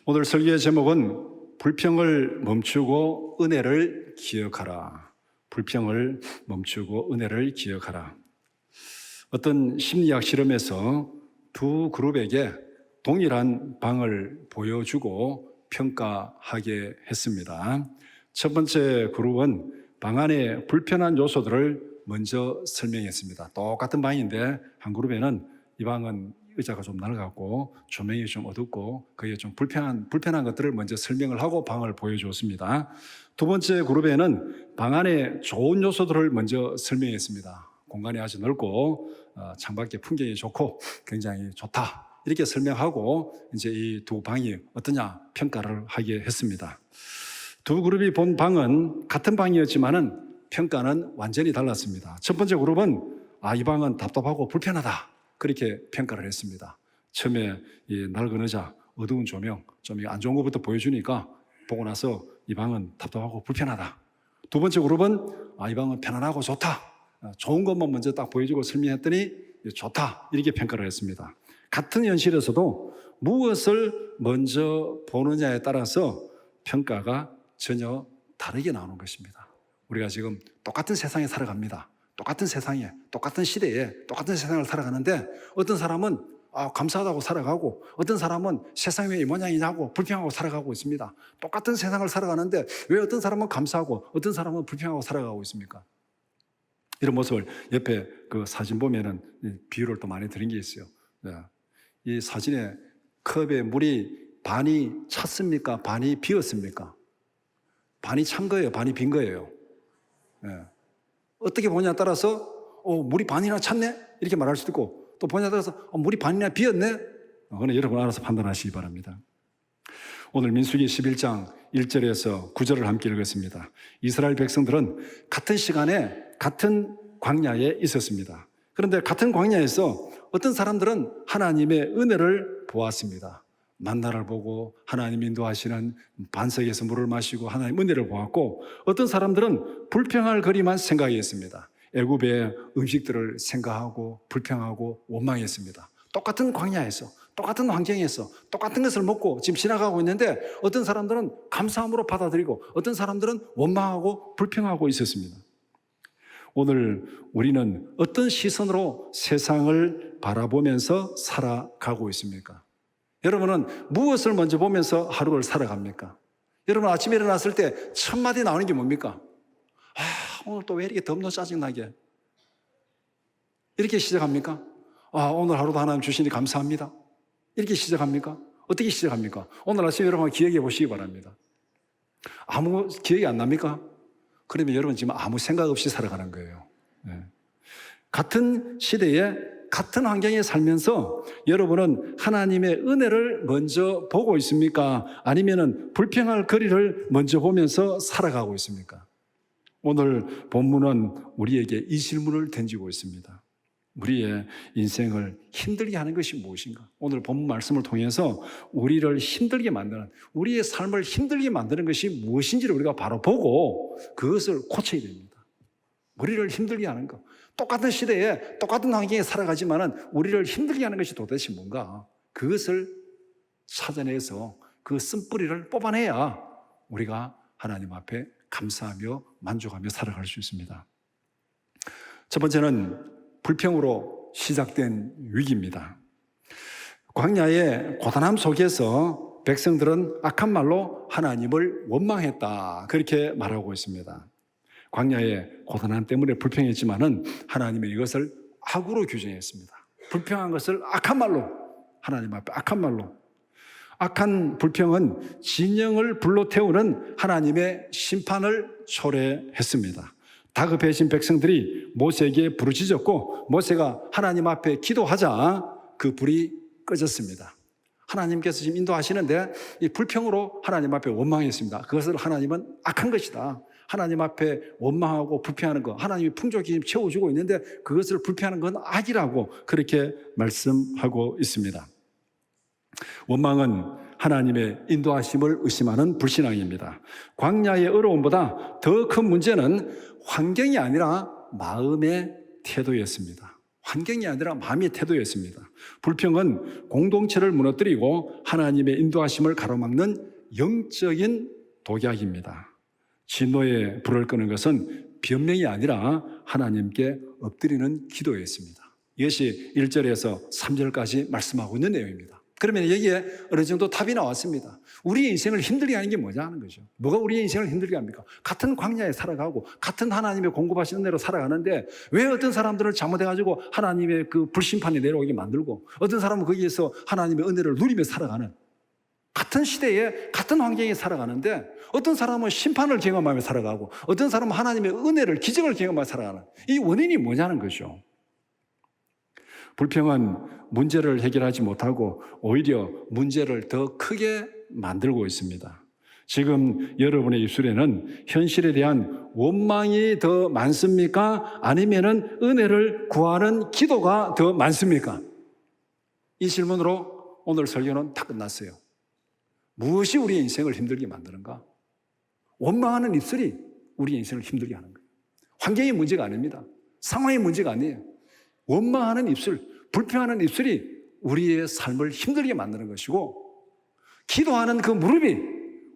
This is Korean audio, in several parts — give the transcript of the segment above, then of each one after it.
오늘 설교의 제목은 불평을 멈추고 은혜를 기억하라. 불평을 멈추고 은혜를 기억하라. 어떤 심리학 실험에서 두 그룹에게 동일한 방을 보여주고 평가하게 했습니다. 첫 번째 그룹은 방 안에 불편한 요소들을 먼저 설명했습니다. 똑같은 방인데 한 그룹에는 이 방은 의자가 좀 낡았고 조명이 좀 어둡고 거기에 좀 불편한 것들을 먼저 설명을 하고 방을 보여주었습니다. 두 번째 그룹에는 방 안에 좋은 요소들을 먼저 설명했습니다. 공간이 아주 넓고 창밖에 풍경이 좋고 굉장히 좋다. 이렇게 설명하고 이제 이 두 방이 어떠냐 평가를 하게 했습니다. 두 그룹이 본 방은 같은 방이었지만은 평가는 완전히 달랐습니다. 첫 번째 그룹은 이 방은 답답하고 불편하다. 그렇게 평가를 했습니다. 처음에 이 낡은 의자, 어두운 조명, 좀 안 좋은 것부터 보여주니까 보고 나서 이 방은 답답하고 불편하다. 두 번째 그룹은 이 방은 편안하고 좋다. 좋은 것만 먼저 딱 보여주고 설명했더니 좋다. 이렇게 평가를 했습니다. 같은 현실에서도 무엇을 먼저 보느냐에 따라서 평가가 전혀 다르게 나오는 것입니다. 우리가 지금 똑같은 세상에 살아갑니다. 똑같은 세상에, 똑같은 시대에, 똑같은 세상을 살아가는데 어떤 사람은 감사하다고 살아가고 어떤 사람은 세상이 왜 이 모양이냐고 불평하고 살아가고 있습니다. 똑같은 세상을 살아가는데 왜 어떤 사람은 감사하고 어떤 사람은 불평하고 살아가고 있습니까? 이런 모습을 옆에 그 사진 보면은 비유를 또 많이 드린 게 있어요. 이 사진에 컵에 물이 반이 찼습니까? 반이 비었습니까? 반이 찬 거예요? 반이 빈 거예요? 어떻게 보냐에 따라서 물이 반이나 찼네? 이렇게 말할 수도 있고 또 보냐에 따라서 물이 반이나 비었네? 그건 여러분 알아서 판단하시기 바랍니다. 오늘 민수기 11장 1절에서 9절을 함께 읽었습니다. 이스라엘 백성들은 같은 시간에 같은 광야에 있었습니다. 그런데 같은 광야에서 어떤 사람들은 하나님의 은혜를 보았습니다. 만나를 보고 하나님 인도하시는 반석에서 물을 마시고 하나님 은혜를 보았고 어떤 사람들은 불평할 거리만 생각했습니다. 애굽의 음식들을 생각하고 불평하고 원망했습니다. 똑같은 광야에서 똑같은 환경에서 똑같은 것을 먹고 지금 지나가고 있는데 어떤 사람들은 감사함으로 받아들이고 어떤 사람들은 원망하고 불평하고 있었습니다. 오늘 우리는 어떤 시선으로 세상을 바라보면서 살아가고 있습니까? 여러분은 무엇을 먼저 보면서 하루를 살아갑니까? 여러분 아침에 일어났을 때 첫 마디 나오는 게 뭡니까? 오늘 또 왜 이렇게 덥노 짜증나게 이렇게 시작합니까? 오늘 하루도 하나님 주시니 감사합니다 이렇게 시작합니까? 어떻게 시작합니까? 오늘 아침에 여러분 기억해 보시기 바랍니다. 아무 기억이 안 납니까? 그러면 여러분 지금 아무 생각 없이 살아가는 거예요. 같은 시대에 같은 환경에 살면서 여러분은 하나님의 은혜를 먼저 보고 있습니까? 아니면 불평할 거리를 먼저 보면서 살아가고 있습니까? 오늘 본문은 우리에게 이 질문을 던지고 있습니다. 우리의 인생을 힘들게 하는 것이 무엇인가? 오늘 본문 말씀을 통해서 우리를 힘들게 만드는, 우리의 삶을 힘들게 만드는 것이 무엇인지를 우리가 바로 보고 그것을 고쳐야 됩니다. 우리를 힘들게 하는 것. 똑같은 시대에 똑같은 환경에 살아가지만은 우리를 힘들게 하는 것이 도대체 뭔가? 그것을 찾아내서 그 쓴뿌리를 뽑아내야 우리가 하나님 앞에 감사하며 만족하며 살아갈 수 있습니다. 첫 번째는 불평으로 시작된 위기입니다. 광야의 고단함 속에서 백성들은 악한 말로 하나님을 원망했다. 그렇게 말하고 있습니다. 광야의 고단함 때문에 불평했지만은 하나님은 이것을 악으로 규정했습니다. 불평한 것을 악한 말로, 하나님 앞에 악한 말로. 악한 불평은 진영을 불러 태우는 하나님의 심판을 초래했습니다. 다급해진 백성들이 모세에게 부르짖었고 모세가 하나님 앞에 기도하자 그 불이 꺼졌습니다. 하나님께서 지금 인도하시는데 이 불평으로 하나님 앞에 원망했습니다. 그것을 하나님은 악한 것이다. 하나님 앞에 원망하고 불평하는 것, 하나님이 풍족히 채워주고 있는데 그것을 불평하는 건 악이라고 그렇게 말씀하고 있습니다. 원망은 하나님의 인도하심을 의심하는 불신앙입니다. 광야의 어려움보다 더 큰 문제는 환경이 아니라 마음의 태도였습니다. 환경이 아니라 마음의 태도였습니다. 불평은 공동체를 무너뜨리고 하나님의 인도하심을 가로막는 영적인 독약입니다. 진노에 불을 끄는 것은 변명이 아니라 하나님께 엎드리는 기도였습니다. 이것이 1절에서 3절까지 말씀하고 있는 내용입니다. 그러면 여기에 어느 정도 답이 나왔습니다. 우리의 인생을 힘들게 하는 게 뭐냐 하는 거죠. 뭐가 우리의 인생을 힘들게 합니까? 같은 광야에 살아가고 같은 하나님의 공급하시는 대로 살아가는데 왜 어떤 사람들을 잘못해가지고 하나님의 그 불심판이 내려오게 만들고 어떤 사람은 거기에서 하나님의 은혜를 누리며 살아가는 같은 시대에 같은 환경에 살아가는데 어떤 사람은 심판을 경험하며 살아가고 어떤 사람은 하나님의 은혜를 기적을 경험하며 살아가는 이 원인이 뭐냐는 거죠. 불평은 문제를 해결하지 못하고 오히려 문제를 더 크게 만들고 있습니다. 지금 여러분의 입술에는 현실에 대한 원망이 더 많습니까? 아니면은 은혜를 구하는 기도가 더 많습니까? 이 질문으로 오늘 설교는 다 끝났어요. 무엇이 우리의 인생을 힘들게 만드는가? 원망하는 입술이 우리의 인생을 힘들게 하는 거예요. 환경이 문제가 아닙니다. 상황이 문제가 아니에요. 원망하는 입술, 불평하는 입술이 우리의 삶을 힘들게 만드는 것이고 기도하는 그 무릎이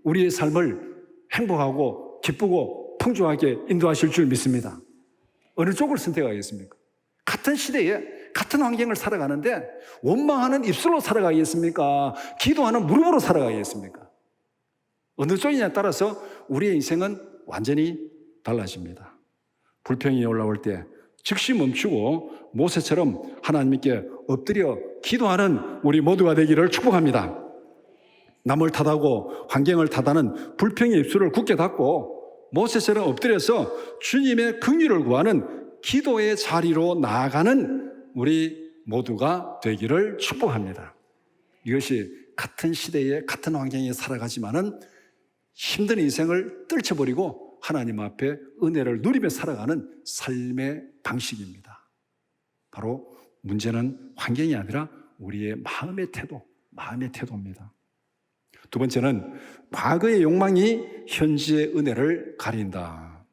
우리의 삶을 행복하고 기쁘고 풍족하게 인도하실 줄 믿습니다. 어느 쪽을 선택하겠습니까? 같은 시대에 같은 환경을 살아가는데 원망하는 입술로 살아가겠습니까? 기도하는 무릎으로 살아가겠습니까? 어느 쪽이냐에 따라서 우리의 인생은 완전히 달라집니다. 불평이 올라올 때 즉시 멈추고 모세처럼 하나님께 엎드려 기도하는 우리 모두가 되기를 축복합니다. 남을 탓하고 환경을 탓하는 불평의 입술을 굳게 닫고 모세처럼 엎드려서 주님의 긍휼을 구하는 기도의 자리로 나아가는 우리 모두가 되기를 축복합니다. 이것이 같은 시대에 같은 환경에 살아가지만은 힘든 인생을 떨쳐버리고 하나님 앞에 은혜를 누리며 살아가는 삶의 방식입니다. 바로 문제는 환경이 아니라 우리의 마음의 태도입니다. 두 번째는 과거의 욕망이 현지의 은혜를 가린다.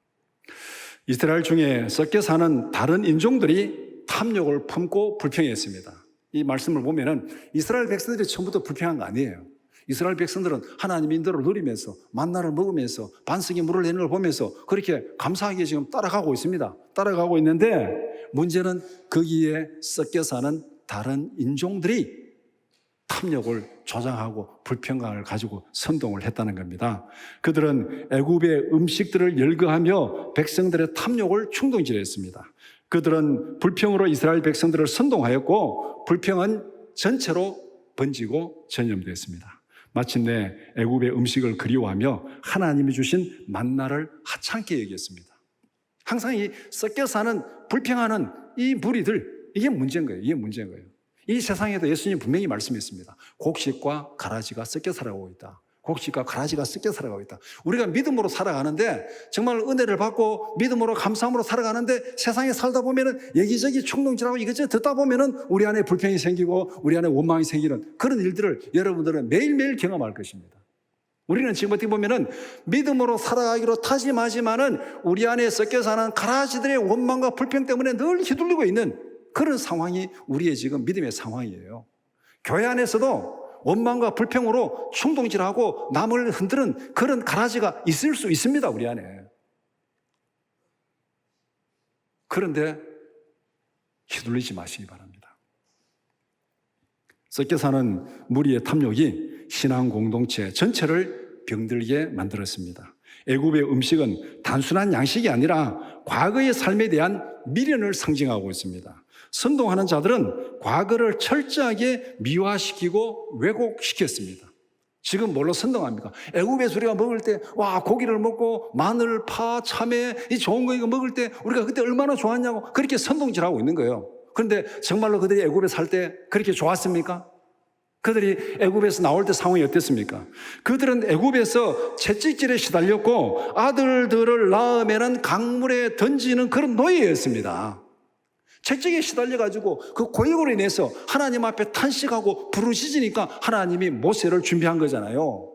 이스라엘 중에 섞여 사는 다른 인종들이 탐욕을 품고 불평했습니다. 이 말씀을 보면은 이스라엘 백성들이 처음부터 불평한 거 아니에요. 이스라엘 백성들은 하나님의 인도를 누리면서 만나를 먹으면서 반석의 물을 내는 걸 보면서 그렇게 감사하게 지금 따라가고 있습니다. 따라가고 있는데 문제는 거기에 섞여 사는 다른 인종들이 탐욕을 조장하고 불평감을 가지고 선동을 했다는 겁니다. 그들은 애굽의 음식들을 열거하며 백성들의 탐욕을 충동질했습니다. 그들은 불평으로 이스라엘 백성들을 선동하였고 불평은 전체로 번지고 전염되었습니다. 마침내 애굽의 음식을 그리워하며 하나님이 주신 만나를 하찮게 여겼습니다. 항상 이 섞여 사는 불평하는 이 무리들, 이게 문제인 거예요. 이 세상에도 예수님 분명히 말씀했습니다. 곡식과 가라지가 섞여 살아가고 있다. 곡식과 가라지가 섞여 살아가고 있다. 우리가 믿음으로 살아가는데 정말 은혜를 받고 믿음으로 감사함으로 살아가는데 세상에 살다 보면은 여기저기 충동질하고 이것저것 듣다 보면은 우리 안에 불평이 생기고 우리 안에 원망이 생기는 그런 일들을 여러분들은 매일매일 경험할 것입니다. 우리는 지금 어떻게 보면은 믿음으로 살아가기로 다짐하지만은 우리 안에 섞여 사는 가라지들의 원망과 불평 때문에 늘 휘둘리고 있는 그런 상황이 우리의 지금 믿음의 상황이에요. 교회 안에서도 원망과 불평으로 충동질하고 남을 흔드는 그런 가라지가 있을 수 있습니다, 우리 안에. 그런데 휘둘리지 마시기 바랍니다. 섞여 사는 무리의 탐욕이 신앙 공동체 전체를 병들게 만들었습니다. 애굽의 음식은 단순한 양식이 아니라 과거의 삶에 대한 미련을 상징하고 있습니다. 선동하는 자들은 과거를 철저하게 미화시키고 왜곡시켰습니다. 지금 뭘로 선동합니까? 애굽에서 우리가 먹을 때 고기를 먹고 마늘, 파, 참외 이 좋은 거 이거 먹을 때 우리가 그때 얼마나 좋았냐고 그렇게 선동질하고 있는 거예요. 그런데 정말로 그들이 애굽에 살 때 그렇게 좋았습니까? 그들이 애굽에서 나올 때 상황이 어땠습니까? 그들은 애굽에서 채찍질에 시달렸고 아들들을 낳으면 강물에 던지는 그런 노예였습니다. 채찍에 시달려가지고 그 고역으로 인해서 하나님 앞에 탄식하고 부르짖으니까 하나님이 모세를 준비한 거잖아요.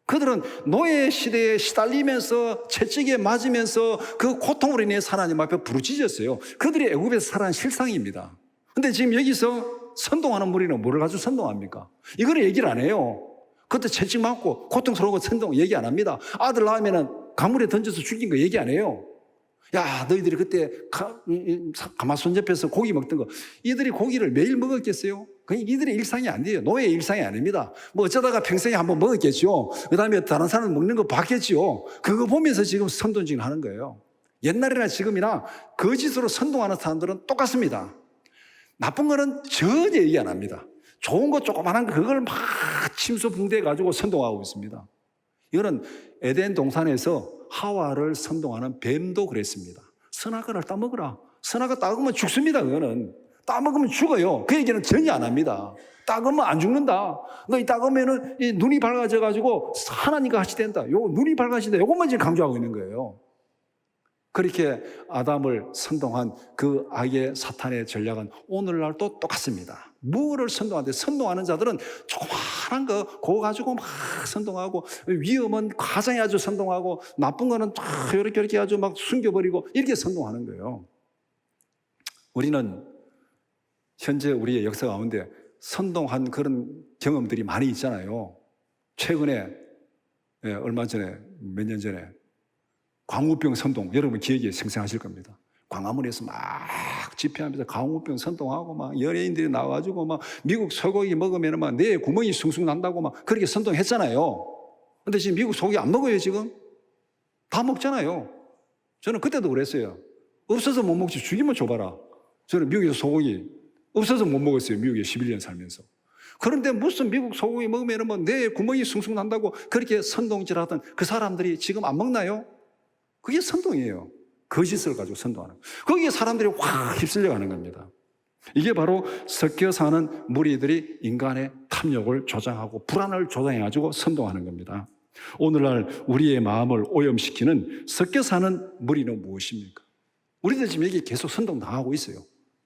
그들은 노예 시대에 시달리면서 채찍에 맞으면서 그 고통으로 인해서 하나님 앞에 부르짖었어요. 그들이 애굽에서 살아난 실상입니다. 근데 지금 여기서 선동하는 무리는 뭐를 가지고 선동합니까? 이거를 얘기를 안 해요. 그때 채찍 맞고 고통스러워 선동 얘기 안 합니다. 아들 낳으면은 강물에 던져서 죽인 거 얘기 안 해요. 야, 너희들이 그때 가마손 옆에서 고기 먹던 거, 이들이 고기를 매일 먹었겠어요? 그냥 이들의 일상이 아니에요. 노예의 일상이 아닙니다. 뭐 어쩌다가 평생에 한번 먹었겠죠. 그 다음에 다른 사람 먹는 거 봤겠죠. 그거 보면서 지금 선동질 하는 거예요. 옛날이나 지금이나 거짓으로 선동하는 사람들은 똑같습니다. 나쁜 거는 전혀 얘기 안 합니다. 좋은 거 조그만한 거 그걸 막 침수 붕대해가지고 선동하고 있습니다. 이거는 에덴 동산에서 하와를 선동하는 뱀도 그랬습니다. 선악과를 따먹으라. 선악과 따먹으면 죽습니다. 그거는 따먹으면 죽어요. 그 얘기는 전혀 안 합니다. 따먹으면 안 죽는다. 너희 따먹으면 눈이 밝아져가지고 하나님과 같이 된다. 요 눈이 밝아진다. 요것만 지금 강조하고 있는 거예요. 그렇게 아담을 선동한 그 악의 사탄의 전략은 오늘날도 똑같습니다. 무엇을 선동하는데, 선동하는 자들은 조그마한 거 그거 가지고 막 선동하고, 위험은 가장이 아주 선동하고, 나쁜 거는 이렇게 아주 막 숨겨버리고 이렇게 선동하는 거예요. 우리는 현재 우리의 역사 가운데 선동한 그런 경험들이 많이 있잖아요. 최근에 얼마 전에 몇 년 전에 광우병 선동, 여러분 기억이 생생하실 겁니다. 광화문에서 막 집회하면서 광우병 선동하고 막 연예인들이 나와가지고 막 미국 소고기 먹으면 막 내 구멍이 숭숭 난다고 막 그렇게 선동했잖아요. 근데 지금 미국 소고기 안 먹어요, 지금? 다 먹잖아요. 저는 그때도 그랬어요. 없어서 못 먹지, 주기만 줘봐라. 저는 미국에서 소고기 없어서 못 먹었어요, 미국에 11년 살면서. 그런데 무슨 미국 소고기 먹으면 뭐 내 구멍이 숭숭 난다고 그렇게 선동질하던 그 사람들이 지금 안 먹나요? 그게 선동이에요. 거짓을 가지고 선동하는 거예요. 거기에 사람들이 확 휩쓸려 가는 겁니다. 이게 바로 섞여 사는 무리들이 인간의 탐욕을 조장하고 불안을 조장해가지고 선동하는 겁니다. 오늘날 우리의 마음을 오염시키는 섞여 사는 무리는 무엇입니까? 우리들 지금 여기 계속 선동당하고 있어요.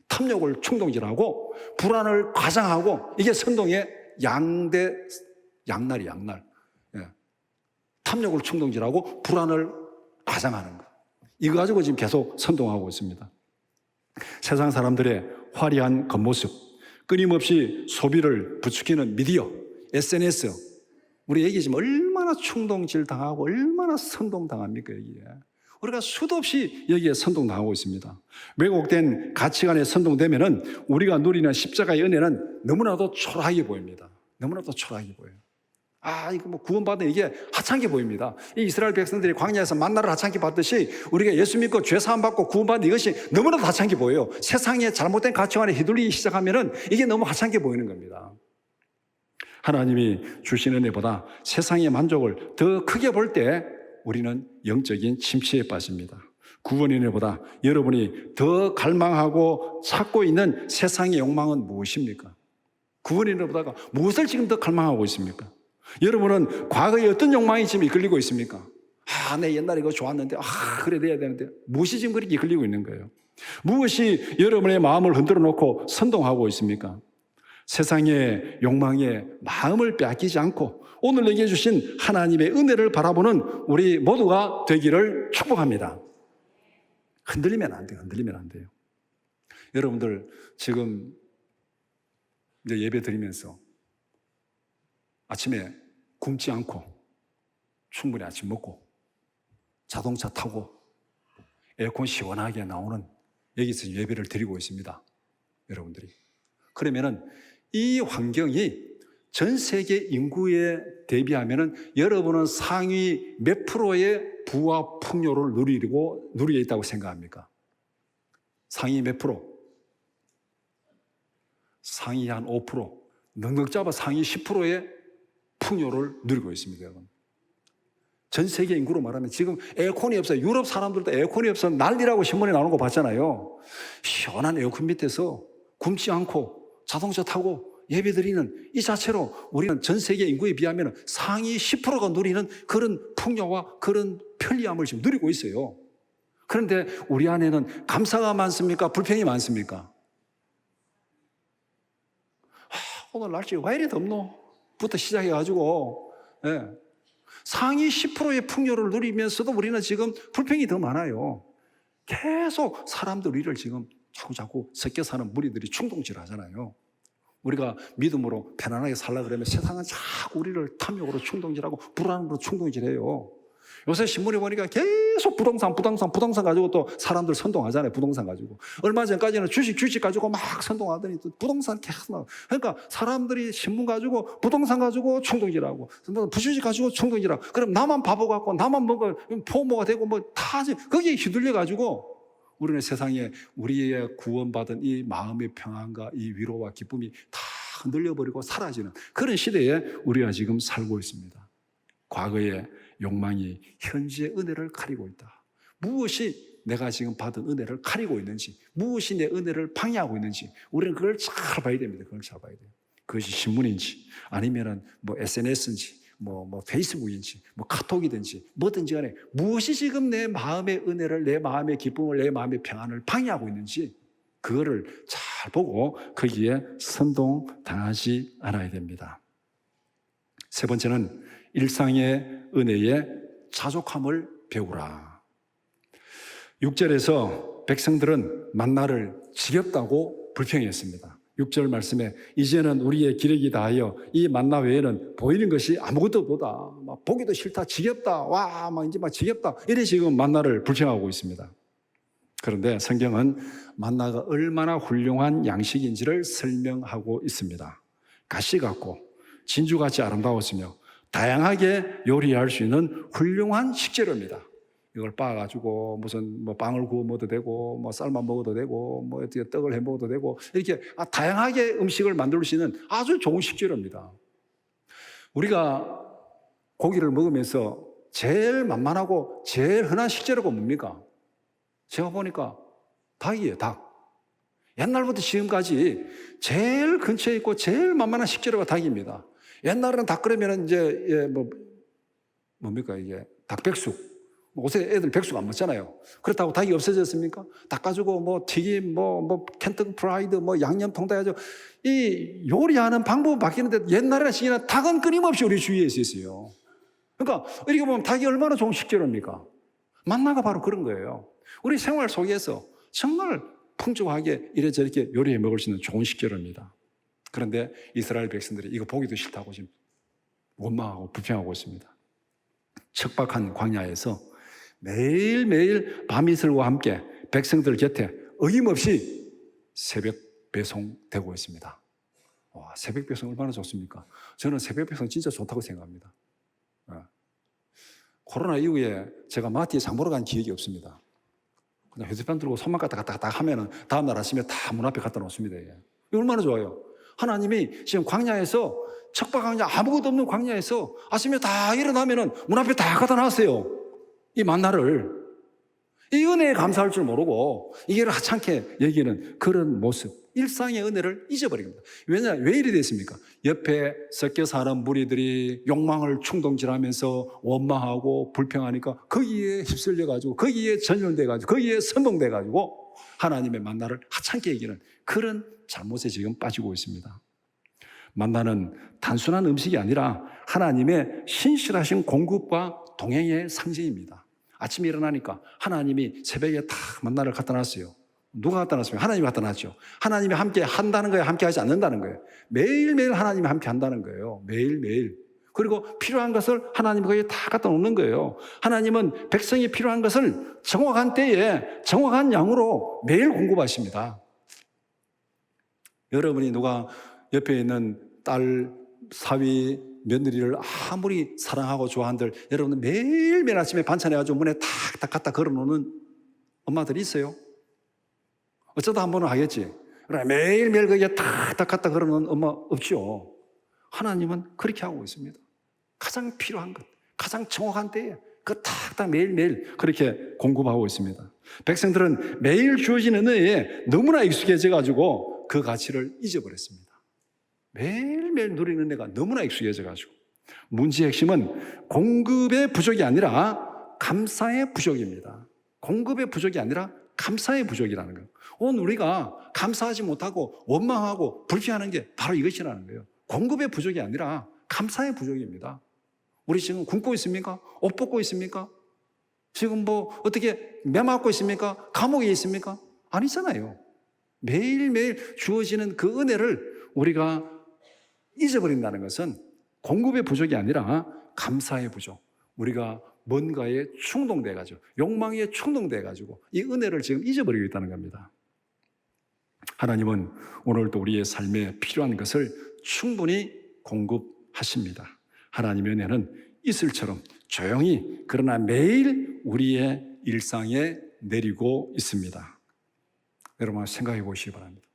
탐욕을 충동질하고 불안을 과장하고, 이게 선동의 양날. 예. 탐욕을 충동질하고 불안을 과장하는 거. 이거 가지고 지금 계속 선동하고 있습니다. 세상 사람들의 화려한 겉모습, 끊임없이 소비를 부추기는 미디어, SNS, 우리 여기 지금 얼마나 충동질 당하고 얼마나 선동당합니까, 여기에. 우리가 수도 없이 여기에 선동당하고 있습니다. 왜곡된 가치관에 선동되면은 우리가 누리는 십자가의 은혜는 너무나도 초라하게 보입니다. 너무나도 초라하게 보여요. 이거 뭐 구원받은 이게 하찮게 보입니다. 이 이스라엘 백성들이 광야에서 만나를 하찮게 받듯이 우리가 예수 믿고 죄 사함 받고 구원받는 이것이 너무나도 하찮게 보여요. 세상의 잘못된 가치관에 휘둘리기 시작하면은 이게 너무 하찮게 보이는 겁니다. 하나님이 주시는 은혜보다 세상의 만족을 더 크게 볼 때 우리는 영적인 침체에 빠집니다. 구원의 은혜보다 여러분이 더 갈망하고 찾고 있는 세상의 욕망은 무엇입니까? 구원의 은혜보다가 무엇을 지금 더 갈망하고 있습니까? 여러분은 과거에 어떤 욕망이 지금 이끌리고 있습니까? 내 옛날에 이거 좋았는데, 그래, 돼야 되는데. 무엇이 지금 그렇게 이끌리고 있는 거예요? 무엇이 여러분의 마음을 흔들어 놓고 선동하고 있습니까? 세상의 욕망에 마음을 빼앗기지 않고 오늘 얘기해 주신 하나님의 은혜를 바라보는 우리 모두가 되기를 축복합니다. 흔들리면 안 돼요. 흔들리면 안 돼요. 여러분들 지금 이제 예배 드리면서 아침에 굶지 않고 충분히 아침 먹고 자동차 타고 에어컨 시원하게 나오는 여기서 예배를 드리고 있습니다. 여러분들이. 그러면은 이 환경이 전 세계 인구에 대비하면은 여러분은 상위 몇 프로의 부와 풍요를 누리고 있다고 생각합니까? 상위 몇 프로? 상위 한 5%, 넉넉 잡아 상위 10%의 풍요를 누리고 있습니다, 여러분. 전 세계 인구로 말하면 지금 에어컨이 없어요. 유럽 사람들도 에어컨이 없어 난리라고 신문에 나오는 거 봤잖아요. 시원한 에어컨 밑에서 굶지 않고 자동차 타고 예배드리는 이 자체로 우리는 전 세계 인구에 비하면 상위 10%가 누리는 그런 풍요와 그런 편리함을 지금 누리고 있어요. 그런데 우리 안에는 감사가 많습니까? 불평이 많습니까? 오늘 날씨 왜 이리 덥노? 부터 시작해가지고 상위 10%의 풍요를 누리면서도 우리는 지금 불평이 더 많아요. 계속 사람들 우리를 지금 자꾸 섞여 사는 무리들이 충동질 하잖아요. 우리가 믿음으로 편안하게 살라 그러면 세상은 자꾸 우리를 탐욕으로 충동질하고 불안으로 충동질해요. 요새 신문에 보니까 계속 부동산 가지고 또 사람들 선동하잖아요. 부동산 가지고. 얼마 전까지는 주식 가지고 막 선동하더니 또 부동산 계속 나와. 그러니까 사람들이 신문 가지고 부동산 가지고 충동질하고 부주식 가지고 충동질하고 그럼 나만 바보 같고 나만 뭔가 포모가 되고 뭐 다 거기에 휘둘려 가지고 우리는 세상에 우리의 구원받은 이 마음의 평안과 이 위로와 기쁨이 다 흔들려버리고 사라지는 그런 시대에 우리가 지금 살고 있습니다. 과거의 욕망이 현재의 은혜를 가리고 있다. 무엇이 내가 지금 받은 은혜를 가리고 있는지, 무엇이 내 은혜를 방해하고 있는지 우리는 그걸 잘 봐야 됩니다. 그걸 잘 봐야 돼요. 그것이 신문인지 아니면은 뭐 SNS인지 뭐 페이스북인지 뭐 카톡이든지 뭐든지 간에 무엇이 지금 내 마음의 은혜를, 내 마음의 기쁨을, 내 마음의 평안을 방해하고 있는지 그거를 잘 보고 거기에 선동당하지 않아야 됩니다. 세 번째는 일상의 은혜에 자족함을 배우라. 6절에서 백성들은 만나를 지겹다고 불평했습니다. 6절 말씀에 이제는 우리의 기력이 다하여 이 만나 외에는 보이는 것이 아무것도 없다. 막 보기도 싫다. 지겹다. 와, 막 이제 막 지겹다. 이래 지금 만나를 불평하고 있습니다. 그런데 성경은 만나가 얼마나 훌륭한 양식인지를 설명하고 있습니다. 가시 같고 진주같이 아름다웠으며 다양하게 요리할 수 있는 훌륭한 식재료입니다. 이걸 빻아가지고 무슨 뭐 빵을 구워 먹어도 되고 뭐 삶아 먹어도 되고 뭐 어떻게 떡을 해 먹어도 되고 이렇게 다양하게 음식을 만들 수 있는 아주 좋은 식재료입니다. 우리가 고기를 먹으면서 제일 만만하고 제일 흔한 식재료가 뭡니까? 제가 보니까 닭이에요, 닭. 옛날부터 지금까지 제일 근처에 있고 제일 만만한 식재료가 닭입니다. 옛날에는 닭 그러면은 이제 뭡니까 이게 닭백숙. 요새 애들 백숙 안 먹잖아요. 그렇다고 닭이 없어졌습니까? 닭 가지고 뭐 튀김, 뭐 켄터키 프라이드, 뭐 양념통 다 해가지고 이 요리하는 방법은 바뀌는데 옛날에나 지금이나 닭은 끊임없이 우리 주위에 있었어요. 그러니까 이렇게 보면 닭이 얼마나 좋은 식재료입니까? 만나가 바로 그런 거예요. 우리 생활 속에서 정말 풍족하게 이래저렇게 요리해 먹을 수 있는 좋은 식재료입니다. 그런데 이스라엘 백성들이 이거 보기도 싫다고 지금 원망하고 불평하고 있습니다. 척박한 광야에서 매일매일 밤이슬과 함께 백성들 곁에 어김없이 새벽 배송되고 있습니다. 와, 새벽 배송 얼마나 좋습니까? 저는 새벽 배송 진짜 좋다고 생각합니다. 코로나 이후에 제가 마트에 장 보러 간 기억이 없습니다. 그냥 휴대폰 들고 손만 갔다 하면은 다음날 아침에 다 문 앞에 갖다 놓습니다. 이게 얼마나 좋아요. 하나님이 지금 광야에서 척박한 광야, 아무것도 없는 광야에서 아침에 다 일어나면은 문 앞에 다 갖다 놨어요. 이 만나를. 이 은혜에 감사할 줄 모르고 이게 하찮게 여기는 그런 모습. 일상의 은혜를 잊어버립니다. 왜 이리 됐습니까? 옆에 섞여 사는 무리들이 욕망을 충동질하면서 원망하고 불평하니까 거기에 휩쓸려가지고 거기에 전율돼가지고 거기에 선동돼가지고 하나님의 만나를 하찮게 여기는 그런 잘못에 지금 빠지고 있습니다. 만나는 단순한 음식이 아니라 하나님의 신실하신 공급과 동행의 상징입니다. 아침에 일어나니까 하나님이 새벽에 다 만나를 갖다 놨어요. 누가 갖다 놨습니까? 하나님이 갖다 놨죠. 하나님이 함께 한다는 거예요? 함께 하지 않는다는 거예요? 매일매일 하나님이 함께 한다는 거예요. 매일매일. 그리고 필요한 것을 하나님이 거기에 다 갖다 놓는 거예요. 하나님은 백성이 필요한 것을 정확한 때에 정확한 양으로 매일 공급하십니다. 여러분이 누가 옆에 있는 딸, 사위, 며느리를 아무리 사랑하고 좋아한들 여러분은 매일매일 아침에 반찬해가지고 문에 탁탁 갖다 걸어놓는 엄마들이 있어요? 어쩌다 한 번은 하겠지. 그러나 매일매일 거기에 탁탁 갖다 걸어놓는 엄마 없죠. 하나님은 그렇게 하고 있습니다. 가장 필요한 것, 가장 정확한 때에 그 탁탁 매일매일 그렇게 공급하고 있습니다. 백성들은 매일 주어진 은혜에 너무나 익숙해져가지고 그 가치를 잊어버렸습니다. 매일매일 누리는 은혜가 너무나 익숙해져가지고 문제의 핵심은 공급의 부족이 아니라 감사의 부족입니다. 공급의 부족이 아니라 감사의 부족이라는 거예요. 오늘 우리가 감사하지 못하고 원망하고 불평하는 게 바로 이것이라는 거예요. 공급의 부족이 아니라 감사의 부족입니다. 우리 지금 굶고 있습니까? 옷 벗고 있습니까? 지금 뭐 어떻게 매맞고 있습니까? 감옥에 있습니까? 아니잖아요. 매일매일 주어지는 그 은혜를 우리가 잊어버린다는 것은 공급의 부족이 아니라 감사의 부족. 우리가 뭔가에 충동돼가지고, 욕망에 충동돼가지고 이 은혜를 지금 잊어버리고 있다는 겁니다. 하나님은 오늘도 우리의 삶에 필요한 것을 충분히 공급하십니다. 하나님의 은혜는 이슬처럼 조용히 그러나 매일 우리의 일상에 내리고 있습니다. 여러분 생각해 보시기 바랍니다.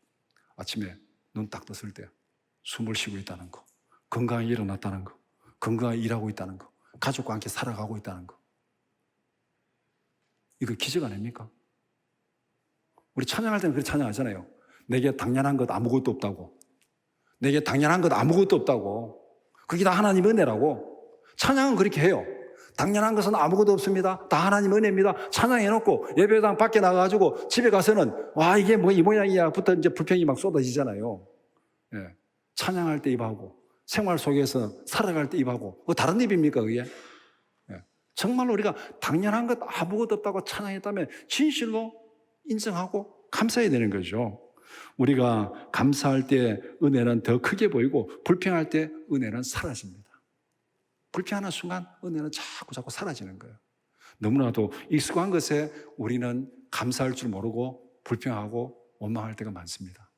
아침에 눈 딱 떴을 때 숨을 쉬고 있다는 거, 건강하게 일어났다는 거, 건강하게 일하고 있다는 거, 가족과 함께 살아가고 있다는 거. 이거 기적 아닙니까? 우리 찬양할 때는 그렇게 찬양하잖아요. 내게 당연한 것 아무것도 없다고. 내게 당연한 것 아무것도 없다고. 그게 다 하나님의 은혜라고. 찬양은 그렇게 해요. 당연한 것은 아무것도 없습니다. 다 하나님의 은혜입니다. 찬양해놓고 예배당 밖에 나가가지고 집에 가서는 와 이게 뭐 이 모양이야 부터 이제 불평이 막 쏟아지잖아요. 예. 찬양할 때 입하고 생활 속에서 살아갈 때 입하고 그 다른 입입니까 그게? 예. 정말로 우리가 당연한 것 아무것도 없다고 찬양했다면 진실로 인정하고 감사해야 되는 거죠. 우리가 감사할 때 은혜는 더 크게 보이고 불평할 때 은혜는 사라집니다. 불평하는 순간 은혜는 자꾸 사라지는 거예요. 너무나도 익숙한 것에 우리는 감사할 줄 모르고 불평하고 원망할 때가 많습니다.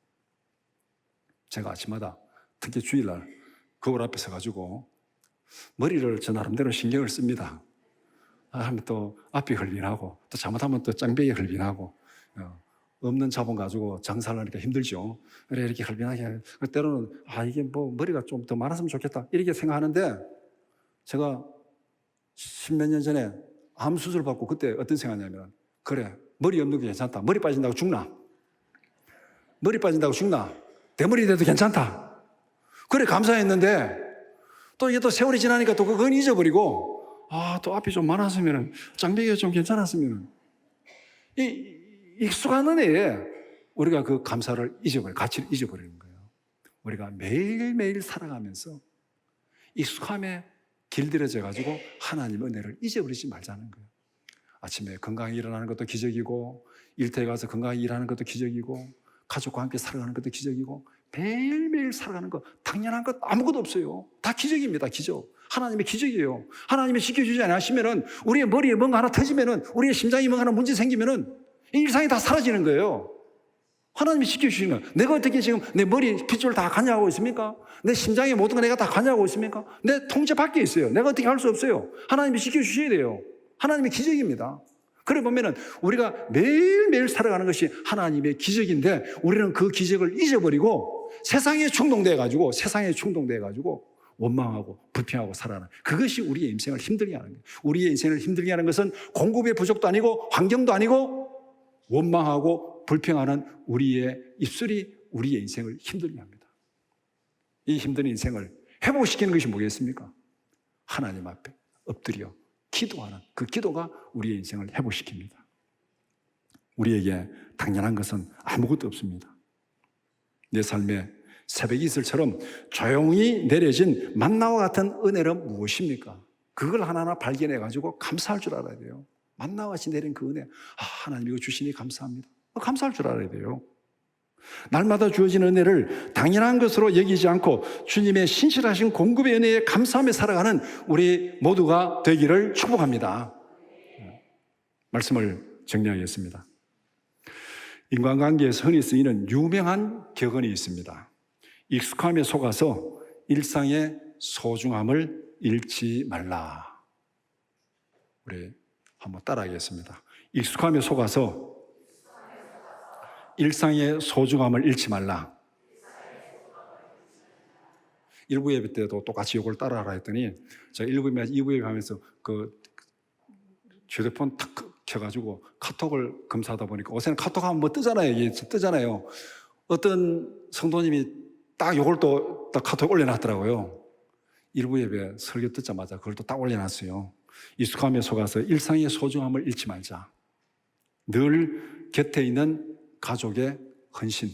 제가 아침마다 특히 주일날 거울 앞에 서가지고 머리를 저 나름대로 신경을 씁니다. 하면 또 앞이 흘린하고 또 잘못하면 또 짱배기 흘린하고 없는 자본 가지고 장사를 하니까 힘들죠. 그래 이렇게 흘린하게 때로는 이게 뭐 머리가 좀 더 많았으면 좋겠다 이렇게 생각하는데 제가 십몇 년 전에 암 수술 받고 그때 어떤 생각이냐면 그래 머리 없는 게 괜찮다. 머리 빠진다고 죽나? 머리 빠진다고 죽나? 대머리 돼도 괜찮다. 그래 감사했는데 또 이게 또 세월이 지나니까 또 그건 잊어버리고 또 앞이 좀 많았으면 짱배기가 좀 괜찮았으면 이 익숙한 은혜에 우리가 그 감사를 가치를 잊어버리는 거예요. 우리가 매일매일 살아가면서 익숙함에 길들여져 가지고 하나님의 은혜를 잊어버리지 말자는 거예요. 아침에 건강히 일어나는 것도 기적이고 일터에 가서 건강히 일하는 것도 기적이고 가족과 함께 살아가는 것도 기적이고 매일매일 살아가는 것 당연한 것 아무것도 없어요. 다 기적입니다. 기적. 하나님의 기적이에요. 하나님이 지켜주지 않으시면은 우리의 머리에 뭔가 하나 터지면은 우리의 심장에 뭔가 하나 문제 생기면은 이 일상이 다 사라지는 거예요. 하나님이 지켜주시면 내가 어떻게 지금 내 머리 핏줄 다 관여하고 있습니까? 내 심장에 모든 거 내가 다 관여하고 있습니까? 내 통제 밖에 있어요. 내가 어떻게 할 수 없어요. 하나님이 지켜주셔야 돼요. 하나님의 기적입니다. 그래 보면은 우리가 매일매일 살아가는 것이 하나님의 기적인데 우리는 그 기적을 잊어버리고 세상에 충동돼가지고 원망하고 불평하고 살아가는 그것이 우리의 인생을 힘들게 하는 거예요. 우리의 인생을 힘들게 하는 것은 공급의 부족도 아니고 환경도 아니고 원망하고 불평하는 우리의 입술이 우리의 인생을 힘들게 합니다. 이 힘든 인생을 회복시키는 것이 뭐겠습니까? 하나님 앞에 엎드려 기도하는 그 기도가 우리의 인생을 회복시킵니다. 우리에게 당연한 것은 아무것도 없습니다. 내 삶에 새벽 이슬처럼 조용히 내려진 만나와 같은 은혜는 무엇입니까? 그걸 하나하나 발견해가지고 감사할 줄 알아야 돼요. 만나와 같이 내린 그 은혜, 하나님 이거 주시니 감사합니다. 감사할 줄 알아야 돼요. 날마다 주어진 은혜를 당연한 것으로 여기지 않고 주님의 신실하신 공급의 은혜에 감사하며 살아가는 우리 모두가 되기를 축복합니다. 말씀을 정리하겠습니다. 인간관계에서 흔히 쓰이는 유명한 격언이 있습니다. 익숙함에 속아서 일상의 소중함을 잃지 말라. 우리 한번 따라하겠습니다. 익숙함에 속아서 일상의 소중함을 잃지 말라. 일부 예배 때도 똑같이 이걸 따라하라 했더니 제가 1부 예배, 2부 예배 하면서 그 휴대폰 탁 켜가지고 카톡을 검사하다 보니까 요새는 카톡 하면 뭐 뜨잖아요. 이게 뜨잖아요. 어떤 성도님이 딱 이걸 또 딱 카톡 올려놨더라고요. 1부 예배 설교 듣자마자 그걸 또 딱 올려놨어요. 익숙함에 속아서 일상의 소중함을 잃지 말자. 늘 곁에 있는 가족의 헌신,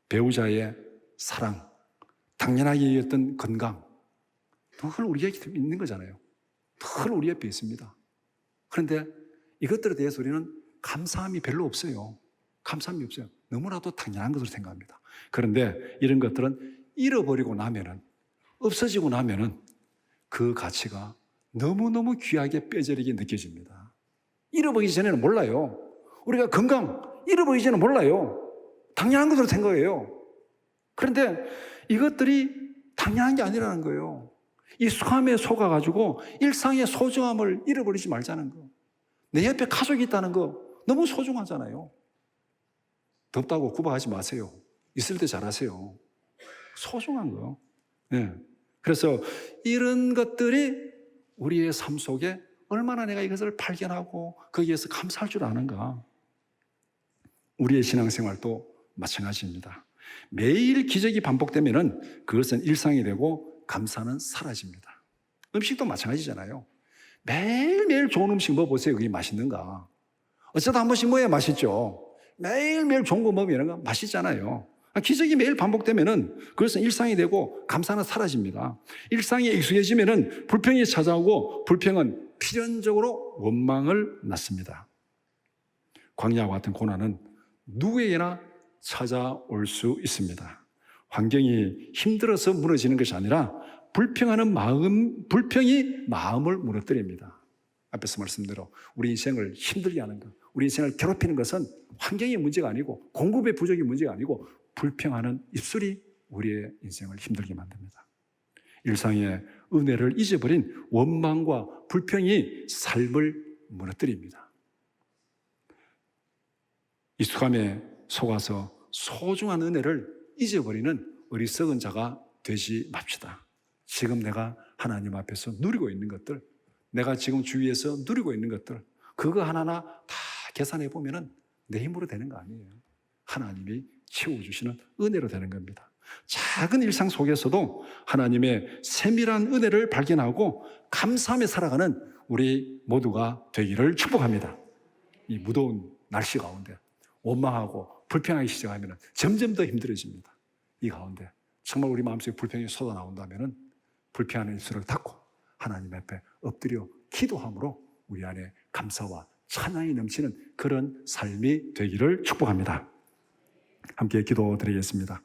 배우자의 사랑, 당연하게 여겼던 건강, 늘 우리 곁에 있는 거잖아요. 늘 우리 옆에 있습니다. 그런데 이것들에 대해서 우리는 감사함이 별로 없어요. 감사함이 없어요. 너무나도 당연한 것으로 생각합니다. 그런데 이런 것들은 잃어버리고 나면은, 없어지고 나면은 그 가치가 너무너무 귀하게 뼈저리게 느껴집니다. 잃어버리기 전에는 몰라요. 우리가 건강 잃어버리기 전에는 몰라요. 당연한 것으로 생각해요. 그런데 이것들이 당연한 게 아니라는 거예요. 이 수감에 속아가지고 일상의 소중함을 잃어버리지 말자는 거. 내 옆에 가족이 있다는 거 너무 소중하잖아요. 덥다고 구박하지 마세요. 있을 때 잘하세요. 소중한 거. 네. 그래서 이런 것들이 우리의 삶 속에 얼마나 내가 이것을 발견하고 거기에서 감사할 줄 아는가. 우리의 신앙생활도 마찬가지입니다. 매일 기적이 반복되면은 그것은 일상이 되고 감사는 사라집니다. 음식도 마찬가지잖아요. 매일매일 좋은 음식 먹어보세요. 그게 맛있는가? 어쩌다 한 번씩 먹어야 맛있죠. 매일매일 좋은 거 먹으면 맛있잖아요. 기적이 매일 반복되면은 그것은 일상이 되고 감사는 사라집니다. 일상에 익숙해지면은 불평이 찾아오고 불평은 필연적으로 원망을 낳습니다. 광야와 같은 고난은 누구에게나 찾아올 수 있습니다. 환경이 힘들어서 무너지는 것이 아니라 불평이 마음을 무너뜨립니다. 앞에서 말씀대로 우리 인생을 힘들게 하는 것, 우리 인생을 괴롭히는 것은 환경의 문제가 아니고 공급의 부족이 문제가 아니고 불평하는 입술이 우리의 인생을 힘들게 만듭니다. 일상의 은혜를 잊어버린 원망과 불평이 삶을 무너뜨립니다. 익숙함에 속아서 소중한 은혜를 잊어버리는 어리석은 자가 되지 맙시다. 지금 내가 하나님 앞에서 누리고 있는 것들, 내가 지금 주위에서 누리고 있는 것들, 그거 하나하나 다 계산해 보면은 내 힘으로 되는 거 아니에요. 하나님이 채워주시는 은혜로 되는 겁니다. 작은 일상 속에서도 하나님의 세밀한 은혜를 발견하고 감사하며 살아가는 우리 모두가 되기를 축복합니다. 이 무더운 날씨 가운데 원망하고 불평하기 시작하면 점점 더 힘들어집니다. 이 가운데 정말 우리 마음속에 불평이 쏟아나온다면 불평하는 입술을 닫고 하나님 앞에 엎드려 기도함으로 우리 안에 감사와 찬양이 넘치는 그런 삶이 되기를 축복합니다. 함께 기도드리겠습니다.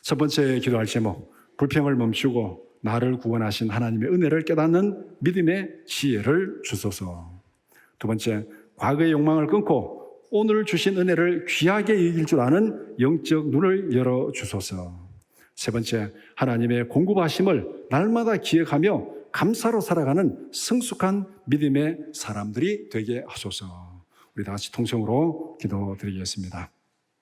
첫 번째 기도할 제목, 불평을 멈추고 나를 구원하신 하나님의 은혜를 깨닫는 믿음의 지혜를 주소서. 두 번째, 과거의 욕망을 끊고 오늘 주신 은혜를 귀하게 여길 줄 아는 영적 눈을 열어주소서. 세 번째, 하나님의 공급하심을 날마다 기억하며 감사로 살아가는 성숙한 믿음의 사람들이 되게 하소서. 우리 다 같이 통성으로 기도드리겠습니다.